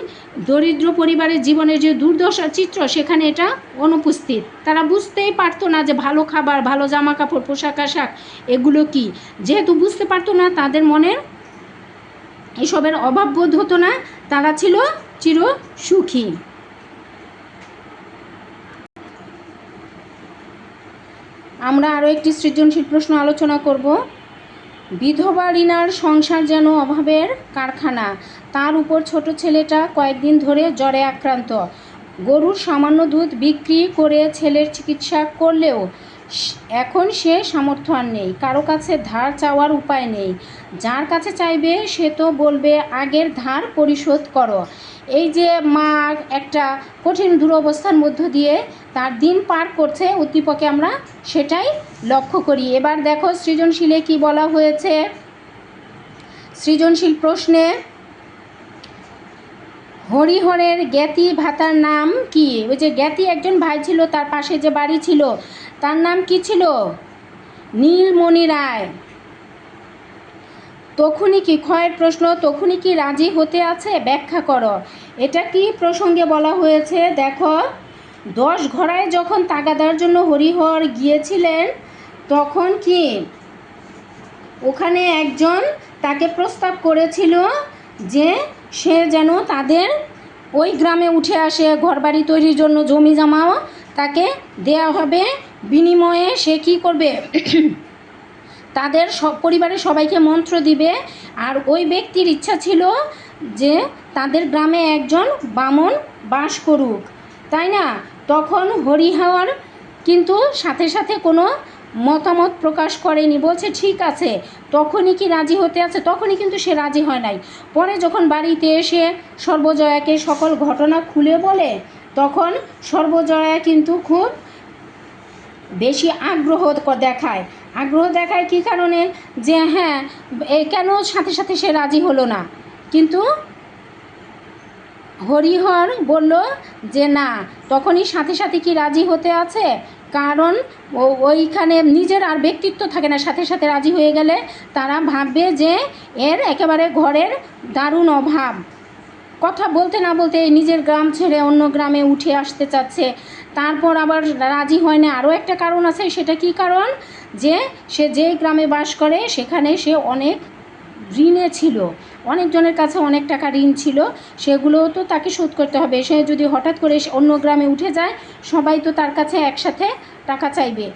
দরিদ্র পরিবারের জীবনের যে দুর্দশা চিত্র, সেখানে এটা অনুপস্থিত। তারা বুঝতেই পারতো না যে ভালো খাবার, ভালো জামা কাপড়, পোশাক আশাক এগুলো কি। যেহেতু বুঝতে পারতো না, তাদের মনের এসবের অভাব বোধ হতো না, তারা ছিল চির সুখী। আমরা আরও একটি সৃজনশীল প্রশ্ন আলোচনা করব। বিধবা রিনার সংসার যেন অভাবের কারখানা, তার উপর ছোট ছেলেটা কয়েকদিন ধরে জ্বরে আক্রান্ত। গরুর সামান্য দুধ বিক্রি করে ছেলের চিকিৎসা করলেও এখন সে সামর্থ্য আর নেই, কারো কাছে ধার চাওয়ার উপায় নেই। যার কাছে চাইবে সে তো বলবে আগের ধার পরিশোধ করো। এই যে মা একটা কঠিন দুরবস্থার মধ্য দিয়ে তার দিন পার করছে, উদ্দীপকে আমরা সেটাই লক্ষ্য করি। এবার দেখো সৃজনশীলে কি বলা হয়েছে। সৃজনশীল প্রশ্নে হরিহরের জ্ঞাতি ভাতার নাম কি? ওই যে জ্ঞাতি একজন ভাই ছিল, তার পাশে যে বাড়ি ছিল তার নাম কি ছিল? নীলমণি রায়। তখনই কি, ক্ষয়ের প্রশ্ন, তখনই কি রাজি হতে আছে? ব্যাখ্যা করো। এটা কি প্রসঙ্গে বলা হয়েছে? দেখো, 10 ঘোড়ায় যখন তাগাদার জন্য হরিহর গিয়েছিলেন, তখন কি ওখানে একজন তাকে প্রস্তাব করেছিল যে সে যেন তাদের ওই গ্রামে উঠে আসে, ঘরবাড়ি তৈরির জন্য জমি জমাও তাকে দেয়া হবে, বিনিময়ে সে কী করবে তাদের সব পরিবারের সবাইকে মন্ত্র দিবে। আর ওই ব্যক্তির ইচ্ছা ছিল যে তাদের গ্রামে একজন বামন বাস করুক, তাই না? তখন হরিহর কিন্তু সাথে সাথে কোনো মতামত প্রকাশ করেনি, বলছে ঠিক আছে। তখনই কি রাজি হতে আছে? তখনই কিন্তু সে রাজি হয় নাই। পরে যখন বাড়িতে এসে সর্বজয়াকে সকল ঘটনা খুলে বলে, তখন সর্বজয়া কিন্তু খুব বেশি আগ্রহ দেখায় কী কারণে, যে হ্যাঁ কেন সাথে সাথে সে রাজি হলো না। কিন্তু হরিহর বলল যে না, তখনই সাথে সাথে কি রাজি হতে আছে, কারণ ওইখানে নিজের আর ব্যক্তিত্ব থাকে না। সাথে সাথে রাজি হয়ে গেলে তারা ভাববে যে এর একেবারে ঘরের দারুণ অভাব, কথা বলতে না বলতে নিজের গ্রাম ছেড়ে অন্য গ্রামে উঠে আসতে চাচ্ছে। তারপর আবার রাজি হয় না, আরও একটা কারণ আছে। সেটা কি কারণ? যে সে যেই গ্রামে বাস করে সেখানে সে অনেক ঋণে ছিল, অনেকজনের কাছে অনেক টাকা ঋণ ছিল, সেগুলোও তো তাকে শোধ করতে হবে। সে যদি হঠাৎ করে অন্য গ্রামে উঠে যায়, সবাই তো তার কাছে একসাথে টাকা চাইবে।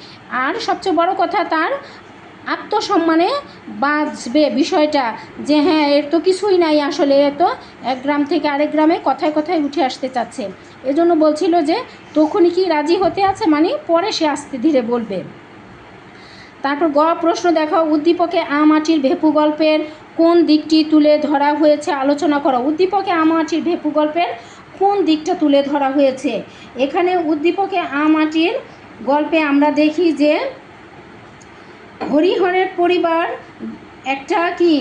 আর সবচেয়ে বড় কথা, তার আত্মসম্মানে বাঁচবে বিষয়টা, যে হ্যাঁ এর তো কিছুই নাই, আসলে এ তো এক গ্রাম থেকে আরেক গ্রামে কথায় কথায় উঠে আসতে চাচ্ছে। এজন্য বলছিল যে তখনই কি রাজি হতে আছে, মানে পরে সে আস্তে ধীরে বলবে। তারপর প্রশ্ন দেখাও, উদ্দীপকে আম-আঁটির ভেপু গল্পের কোন দিকটি তুলে ধরা হয়েছে আলোচনা করো। উদ্দীপকে আম-আঁটির ভেপু গল্পের কোন দিকটা তুলে ধরা হয়েছে? এখানে উদ্দীপকে আম-আঁটির গল্পে আমরা দেখি যে হরিহরের পরিবার একটা কি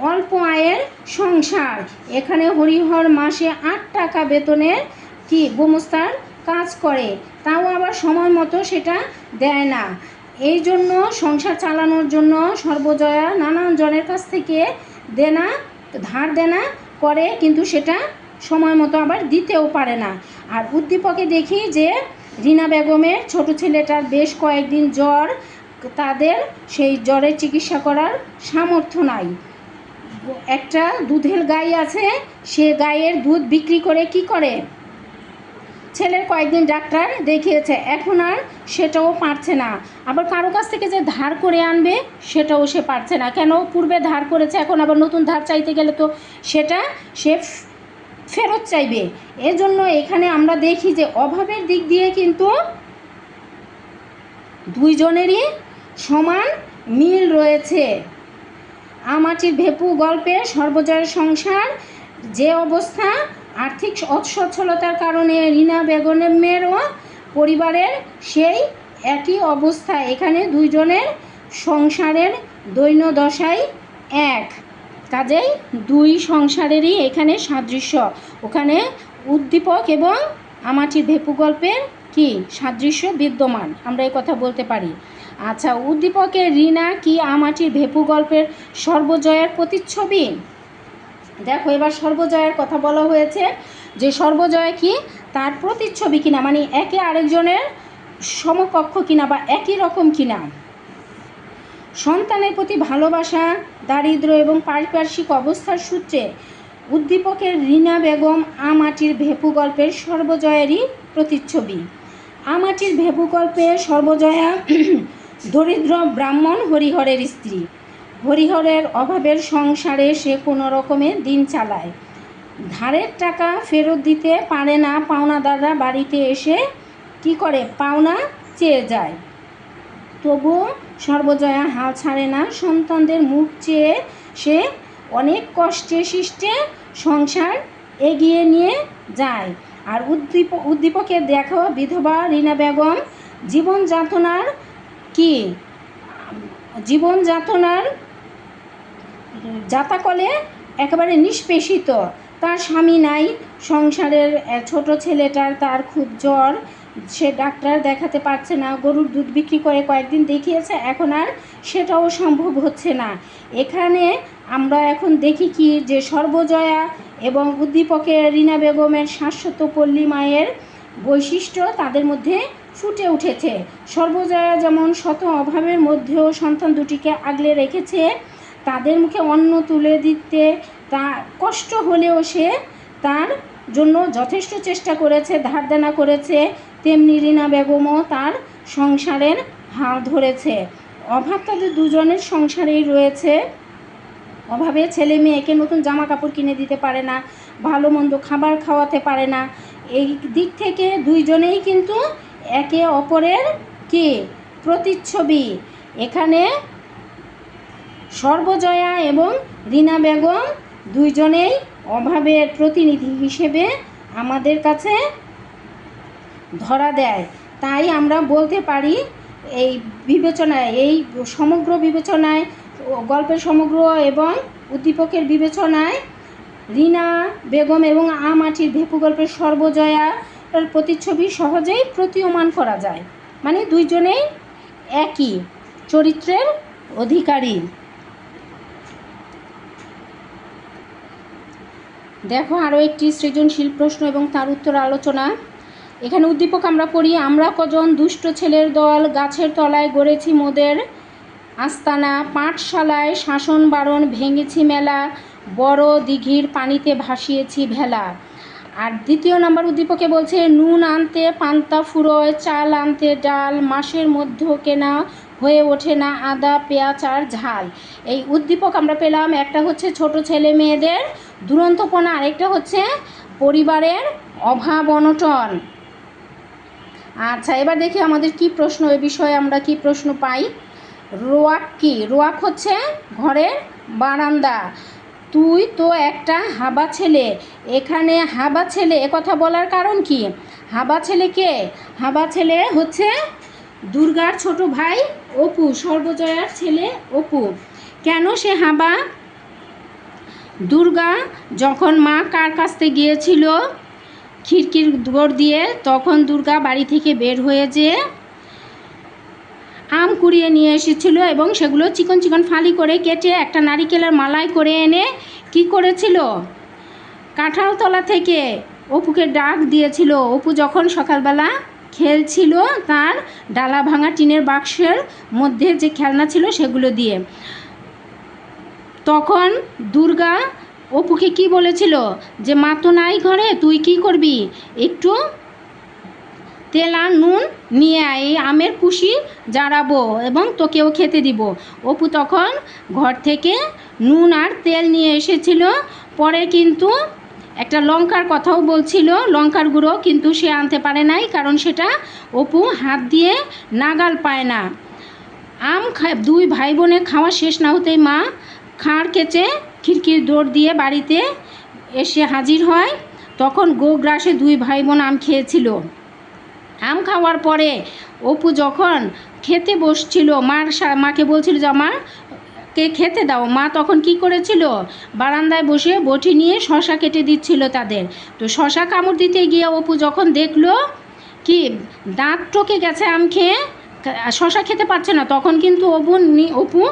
অল্প আয়ের সংসার। এখানে হরিহর মাসে 8 টাকা বেতনের কি গোমস্তার কাজ করে, তাও আবার সময় মতো সেটা দেয় না। এই জন্য সংসার চালানোর জন্য সর্বজয়া নানান জনের কাছ থেকে ধার দেনা করে, কিন্তু সেটা সময় মতো আবার দিতেও পারে না। আর উদ্দীপকে দেখি যে রিনা বেগমের ছোট ছেলেটার বেশ কয়েকদিন জ্বর, তাদের সেই জ্বরের চিকিৎসা করার সামর্থ্য নাই। একটা দুধের গাই আছে, সে গাইয়ের দুধ বিক্রি করে কি করে, ছেলের কয়েকদিন ডাক্তার দেখিয়েছে, এখন আর সেটাও পারছে না। আবার কারো কাছ থেকে যে ধার করে আনবে সেটাও সে পারছে না। কেন? পূর্বে ধার করেছে, এখন আবার নতুন ধার চাইতে গেলে তো সেটা সে ফেরত চাইবে। এজন্য এখানে আমরা দেখি যে অভাবের দিক দিয়ে কিন্তু দুইজনেরই সমান মিল রয়েছে। আম-আঁটির ভেপু গল্পে সর্বজয়ের সংসার যে অবস্থা, আর্থিক অসচ্ছলতার কারণে রিনা বেগমেরও পরিবারের সেই একই অবস্থা। এখানে দুইজনের সংসারের দৈন্যদশাই এক, কাজেই দুই সংসারেরই এখানে সাদৃশ্য। ওখানে উদ্দীপক এবং আম-আঁটির ভেপু গল্পের কি সাদৃশ্য বিদ্যমান, আমরা এই কথা বলতে পারি। আচ্ছা, উদ্দীপকের রিনা কি আম-আঁটির ভেপু গল্পের সর্বজয়ার প্রতিচ্ছবি? দেখো, এবার সর্বজয়ার কথা বলা হয়েছে যে সর্বজয়া কি তার প্রতিচ্ছবি কিনা, মানে একে আরেকজনের সমকক্ষ কিনা বা একই রকম কিনা। সন্তানের প্রতি ভালোবাসা, দারিদ্র এবং পারিপার্শ্বিক অবস্থার সূত্রে উদ্দীপকের রিনা বেগম আম-আঁটির ভেপু গল্পের সর্বজয়ারই প্রতিচ্ছবি। আম-আঁটির ভেপু গল্পে সর্বজয়া দরিদ্র ব্রাহ্মণ হরিহরের স্ত্রী। হরিহরের অভাবের সংসারে সে কোনো রকমে দিন চালায়। ধারের টাকা ফেরত দিতে পারে না, পাওনাদাররা বাড়িতে এসে কি করে, পাওনা চেয়ে যায়। তবুও সর্বজয়া হাল ছাড়ে না, সন্তানদের মুখ চেয়ে সে অনেক কষ্টে শিষ্টে সংসার এগিয়ে নিয়ে যায়। আর উদ্দীপকে দেখো বিধবা রিনা বেগম জীবনযাতনার যাতাকলে একেবারে নিষ্পেষিত। তার স্বামী নাই, সংসারের ছোট ছেলেটার তার খুব জ্বর, সে ডাক্তার দেখাতে পারছে না, গরুর দুধ বিক্রি করে কয়েকদিন দেখিয়েছে, এখন আর সেটাও সম্ভব হচ্ছে না। এখানে আমরা এখন দেখি কি যে সর্বজয়া এবং উদ্দীপকের রিনা বেগমের শাশ্বত পল্লী মায়ের বৈশিষ্ট্য তাদের মধ্যে ফুটে উঠেছে। সর্বজয়া যেমন শত অভাবের মধ্যেও সন্তান দুটিকে আগলে রেখেছে, তাদের মুখে অন্ন তুলে দিতে তা কষ্ট হলেও সে তার জন্য যথেষ্ট চেষ্টা করেছে, ধার দেনা করেছে, তেমনি রিনা বেগমও তার সংসারের হাল ধরেছে। অভাব তাদের দুজনের সংসারেই রয়েছে। অভাবে ছেলে মেয়েকে নতুন জামা কাপড় কিনে দিতে পারে না, ভালো মন্দ খাবার খাওয়াতে পারে না। এই দিক থেকে দুইজনেই কিন্তু একে অপরের কি প্রতিচ্ছবি। এখানে সর্বজয়া এবং রিনা বেগম দুইজনেই অভাবের প্রতিনিধি হিসেবে আমাদের কাছে ধরা দেয়। তাই আমরা বলতে পারি এই বিবেচনায়, এই সমগ্র বিবেচনায়, গল্পের সমগ্র এবং উদ্দীপকের বিবেচনায় রিনা বেগম এবং আম আঁটির ভেপু গল্পের সর্বজয়ার প্রতিচ্ছবি সহজেই প্রতীয়মান করা যায়। মানে দুইজনেই একই চরিত্রের অধিকারী। দেখো আরও একটি সৃজনশীল প্রশ্ন এবং তার উত্তর আলোচনা। এখানে উদ্দীপক আমরা পড়ি, আমরা কজন দুষ্ট ছেলের দল গাছের তলায় গড়েছি মোদের আস্তানা, পাঠশালায় শাসন বারণ ভেঙেছি মেলা, বড় দিঘির পানিতে ভাসিয়েছি ভেলা। আর দ্বিতীয় নম্বর উদ্দীপকে বলছে, নুন আনতে পান্তা ফুরোয়, চাল আনতে ডাল, মাসের মধ্যে কেনা হয়ে ওঠে না আদা পেঁয়াজ আর ঝাল। এই উদ্দীপক আমরা পেলাম, একটা হচ্ছে ছোট ছেলে মেয়েদের দুরন্তপনা, আরেকটা হচ্ছে পরিবারের অভাব অনটন। আচ্ছা, এবার দেখি আমাদের কি প্রশ্ন, এ বিষয়ে আমরা কি প্রশ্ন পাই। রোয়াক কি? রোয়াক হচ্ছে ঘরের বারান্দা। তুই তো একটা হাবা ছেলে। এখানে হাবা ছেলে একথা বলার কারণ কি? হাবা ছেলে কে? হাবা ছেলে হচ্ছে দুর্গার ছোট ভাই অপু, সর্বজয়ার ছেলে অপু। কেন সে হাবা? দুর্গা যখন মা কার কাছতে গিয়েছিল খিড়কির দৌড় দিয়ে, তখন দুর্গা বাড়ি থেকে বের হয়ে যেয়ে আম কুড়িয়ে নিয়ে এসেছিল এবং সেগুলো চিকন চিকন ফালি করে কেটে একটা নারিকেলের মালাই করে এনে কি করেছিল, কাঁঠালতলা থেকে অপুকে ডাক দিয়েছিল। অপু যখন সকালবেলা খেলছিল তার ডালা ভাঙা টিনের বাক্সের মধ্যে যে খেলনা ছিল সেগুলো দিয়ে, তখন দুর্গা অপুকে কি বলেছিল যে মা তো নাই ঘরে, তুই কি করবি, একটু তেল আর নুন নিয়ে আয়, এই আমের কুশি জারাবো এবং তোকেও খেতে দিব। অপু তখন ঘর থেকে নুন আর তেল নিয়ে এসেছিল। পরে কিন্তু একটা লঙ্কার কথাও বলছিল, লঙ্কার গুঁড়ো, কিন্তু সে আনতে পারে নাই, কারণ সেটা অপু হাত দিয়ে নাগাল পায় না। আম দুই ভাই বোনে খাওয়া শেষ না হতেই মা খাড় কেচে খিড়কির দৌড় দিয়ে বাড়িতে এসে হাজির হয়। তখন গোগ্রাসে দুই ভাই বোন আম খেয়েছিল। আম খাওয়ার পরে অপু যখন খেতে বসছিল, মাকে বলছিল যে আমাকে খেতে দাও। মা তখন কি করেছিল, বারান্দায় বসে বটি নিয়ে শশা কেটে দিচ্ছিল তাদের। তো শশা কামড় দিতে গিয়ে অপু যখন দেখলো কি দাঁত টকে গেছে আম খেয়ে, শশা খেতে পারছে না, তখন কিন্তু অপু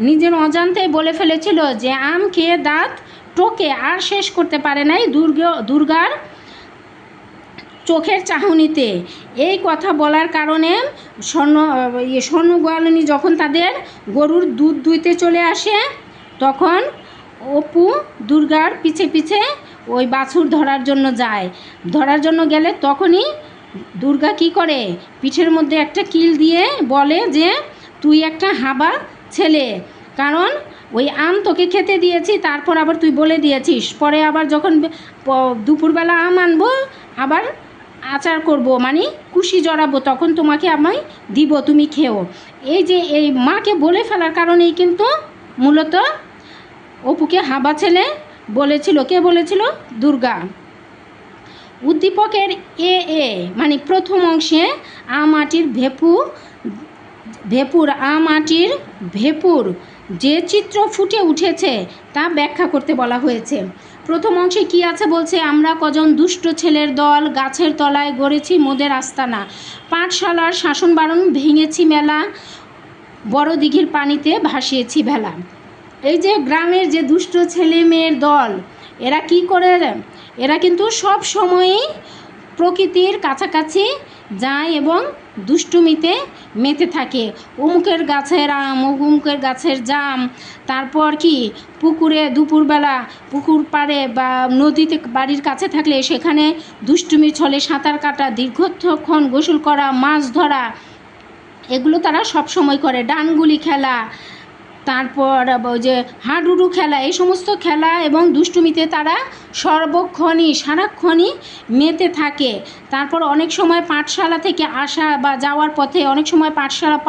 নিজের অজান্তেই বলে ফেলেছিল যে আম খেয়ে দাঁত টোকে আর শেষ করতে পারে নাই দুর্গার চোখের চাহনিতে। এই কথা বলার কারণে স্বর্ণ গোয়ালিনী যখন তাদের গরুর দুধ দুইতে চলে আসে, তখন অপু দুর্গার পিছে পিছে ওই বাছুর ধরার জন্য যায়। ধরার জন্য গেলে তখনই দুর্গা কি করে, পিঠের মধ্যে একটা কিল দিয়ে বলে যে তুই একটা হাবা ছেলে, কারণ ওই আম তোকে খেতে দিয়েছি, তারপর আবার তুই বলে দিয়েছিস পরে আবার যখন দুপুরবেলা আম আনবো আবার আচার করব, মানে কুশি জড়াবো, তখন তোমাকে আমি দিব, তুমি খেও। এই যে এই মাকে বলে ফেলার কারণেই কিন্তু মূলত অপুকে হাবা ছেলে বলেছিল। কে বলেছিল? দুর্গা। উদ্দীপকের এ মানে প্রথম অংশে আম আঁটির আম আঁটির ভেপুর যে চিত্র ফুটে উঠেছে তা ব্যাখ্যা করতে বলা হয়েছে। প্রথম অংশে কি আছে বলছে, আমরা কজন দুষ্ট ছেলের দল গাছের তলায় গড়েছি মোদের আস্তানা, পাঠশালার শাসন বারণ ভেঙেছি মেলা, বড় দিঘির পানিতে ভাসিয়েছি ভেলা। এই যে গ্রামের যে দুষ্ট ছেলে মেয়ের দল, এরা কি করে, এরা কিন্তু সব সময়ই প্রকৃতির কাছাকাছি যায় এবং দুষ্টুমিতে মেতে থাকে। অমুকের গাছের আম, অমুকের গাছের জাম, তারপর কি পুকুরে দুপুরবেলা পুকুর পাড়ে বা নদীতে বাড়ির কাছে থাকলে সেখানে দুষ্টুমির ছলে সাঁতার কাটা, দীর্ঘক্ষণ গোসল করা, মাছ ধরা, এগুলো তারা সব সময় করে। ডানগুলি খেলা, তারপর ওই যে হাডুডু খেলা, এই সমস্ত খেলা এবং দুষ্টুমিতে তারা সারাক্ষণই মেতে থাকে। তারপর অনেক সময় পাঠশালা থেকে আসা বা যাওয়ার পথে অনেক সময় পাঠশালা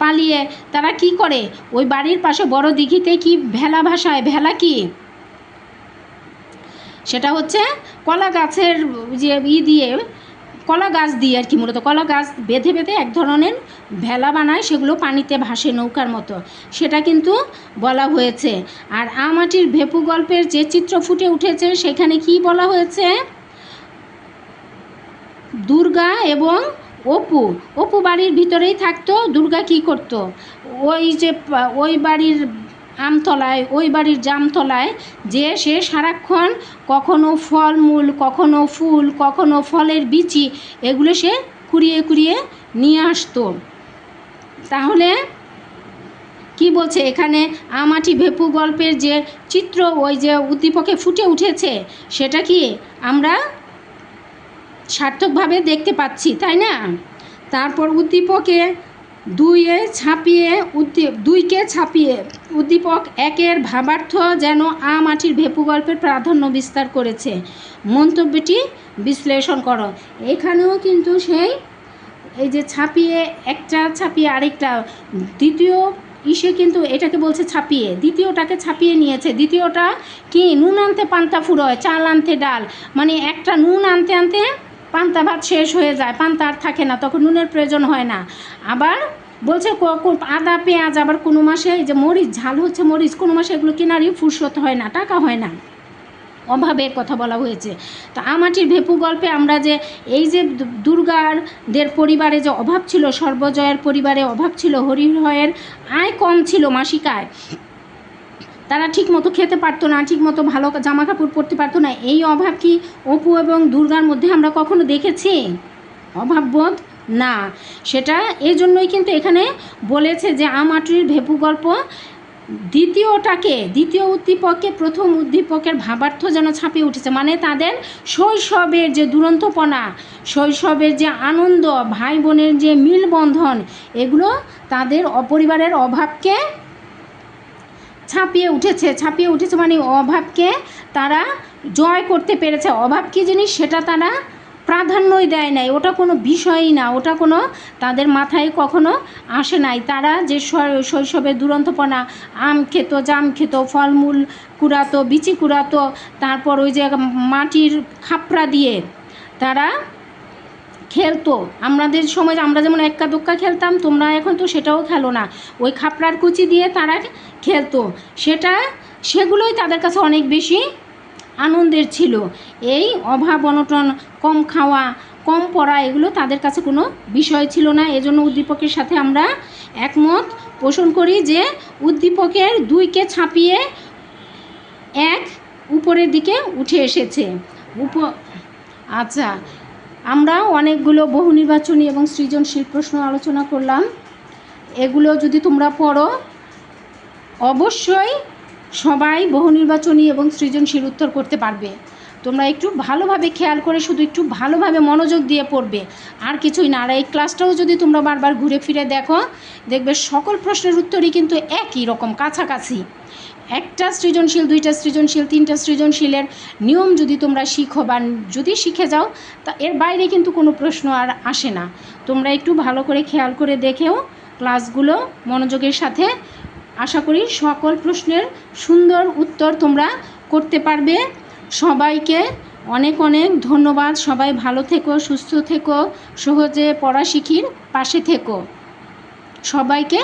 পালিয়ে তারা কি করে, ওই বাড়ির পাশে বড় দিঘিতে কি ভেলা ভাসায়। ভেলা কি, সেটা হচ্ছে কলা গাছের যে দিয়ে, কলা গাছ দিয়ে আর কি, মূলত কলা গাছ বেঁধে বেঁধে এক ধরনের ভেলা বানায়, সেগুলো পানিতে ভাসে নৌকার মতো, সেটা কিন্তু বলা হয়েছে। আর আমাটির ভেপু গল্পের যে চিত্র ফুটে উঠেছে সেখানে কি বলা হয়েছে, দুর্গা এবং অপু বাড়ির ভিতরেই থাকতো। দুর্গা কি করত, ওই বাড়ির আমতলায়, ওই বাড়ির জামতলায় যে সে সারাক্ষণ কখনো ফলমূল, কখনো ফুল, কখনো ফলের বিচি, এগুলো সে কুড়িয়ে কুড়িয়ে নিয়ে আসতো। তাহলে কি বলছে এখানে, আমাটি ভেপু গল্পের যে চিত্র ওই যে উদ্দীপকে ফুটে উঠেছে সেটা কি আমরা সার্থকভাবে দেখতে পাচ্ছি, তাই না? তারপর উদ্দীপকে দুইকে ছাপিয়ে উদ্দীপক একের ভাবার্থ যেন আমাটির ভেপু গল্পের প্রাধান্য বিস্তার করেছে। মন্তব্যটি বিশ্লেষণ করো। এখানেও কিন্তু সেই এই যে ছাপিয়ে একটা ছাপিয়ে আরেকটা, দ্বিতীয় কিন্তু এটাকে বলছে ছাপিয়ে, দ্বিতীয়টাকে ছাপিয়ে নিয়েছে। দ্বিতীয়টা কি, নুন আনতে পান্তা ফুরোয়, চাল আনতে ডাল, মানে একটা নুন আনতে আনতে পান্তা ভাত শেষ হয়ে যায়, পান্তা আর থাকে না, তখন নুনের প্রয়োজন হয় না। আবার বলছে আদা পেঁয়াজ, আবার কোনো মাসে এই যে মরিচ, ঝাল হচ্ছে মরিচ, কোনো মাসে এগুলো কেনারই ফুরসত হয় না, টাকা হয় না, অভাবের কথা বলা হয়েছে। তো আমাটির ভেপু গল্পে আমরা যে এই যে দুর্গাদের পরিবারে যে অভাব ছিল, সর্বজয়ের পরিবারে অভাব ছিল, হরিহরের আয় কম ছিল, মাসিক আয়, তারা ঠিকমতো খেতে পারতো না, ঠিকমতো ভালো জামা কাপড় পরতে পারতো না, এই অভাব কি অপু এবং দুর্গার মধ্যে আমরা কখনো দেখেছি? অভাববোধ না। সেটা এই জন্যই কিন্তু এখানে বলেছে যে আমাটির ভেপু গল্প দ্বিতীয় উদ্দীপককে প্রথম উদ্দীপকের ভাবার্থ যেন ছাপিয়ে উঠেছে, মানে তাদের শৈশবের যে দুরন্তপনা, শৈশবের যে আনন্দ, ভাই বোনের যে মিলবন্ধন, এগুলো তাদের অপরিবারের অভাবকে ছাপিয়ে উঠেছে, মানে অভাবকে তারা জয় করতে পেরেছে। অভাব কী জিনিস সেটা তারা প্রাধান্যই দেয় নাই, ওটা কোনো বিষয়ই না, ওটা কোনো তাদের মাথায় কখনো আসে নাই। তারা যে শৈশবের দুরন্তপনা, আম খেত, জাম খেত, ফলমূল কুড়াতো, বিচি কুড়াতো, তারপর ওই যে মাটির খাপড়া দিয়ে তারা খেলতো। আমাদের সময় আমরা যেমন এক্কা দোক্কা খেলতাম, তোমরা এখন তো সেটাও খেলো না, ওই খাপড়ার কুচি দিয়ে তারা খেলতো, সেগুলোই তাদের কাছে অনেক বেশি আনন্দের ছিল। এই অভাব অনটন, কম খাওয়া, কম পড়া, এগুলো তাদের কাছে কোনো বিষয় ছিল না। এজন্য উদ্দীপকের সাথে আমরা একমত পোষণ করি যে উদ্দীপকের দুইকে ছাপিয়ে এক উপরের দিকে উঠে এসেছে। আচ্ছা, আমরা অনেকগুলো বহু নির্বাচনী এবং সৃজনশীল প্রশ্ন আলোচনা করলাম। এগুলো যদি তোমরা পড়ো, অবশ্যই সবাই বহু নির্বাচনী এবং সৃজনশীল উত্তর করতে পারবে। তোমরা একটু ভালোভাবে খেয়াল করে, শুধু একটু ভালোভাবে মনোযোগ দিয়ে পড়বে, আর কিছুই না। আর এই ক্লাসটাও যদি তোমরা বারবার ঘুরে ফিরে দেখো, দেখবে সকল প্রশ্নের উত্তরই কিন্তু একই রকম, কাছাকাছি। একটা সৃজনশীল, দুইটা সৃজনশীল, তিনটা সৃজনশীলের নিয়ম যদি তোমরা শিখো বা যদি শিখে যাও, তা এর বাইরে কিন্তু কোনো প্রশ্ন আর আসে না। তোমরা একটু ভালো করে খেয়াল করে দেখেও ক্লাসগুলো মনোযোগের সাথে, আশা করি সকল প্রশ্নের সুন্দর উত্তর তোমরা করতে পারবে। সবাইকে অনেক অনেক ধন্যবাদ। সবাই ভালো থেকো, সুস্থ থেকো, সহজে পড়া শিখির পাশে থেকো। সবাইকে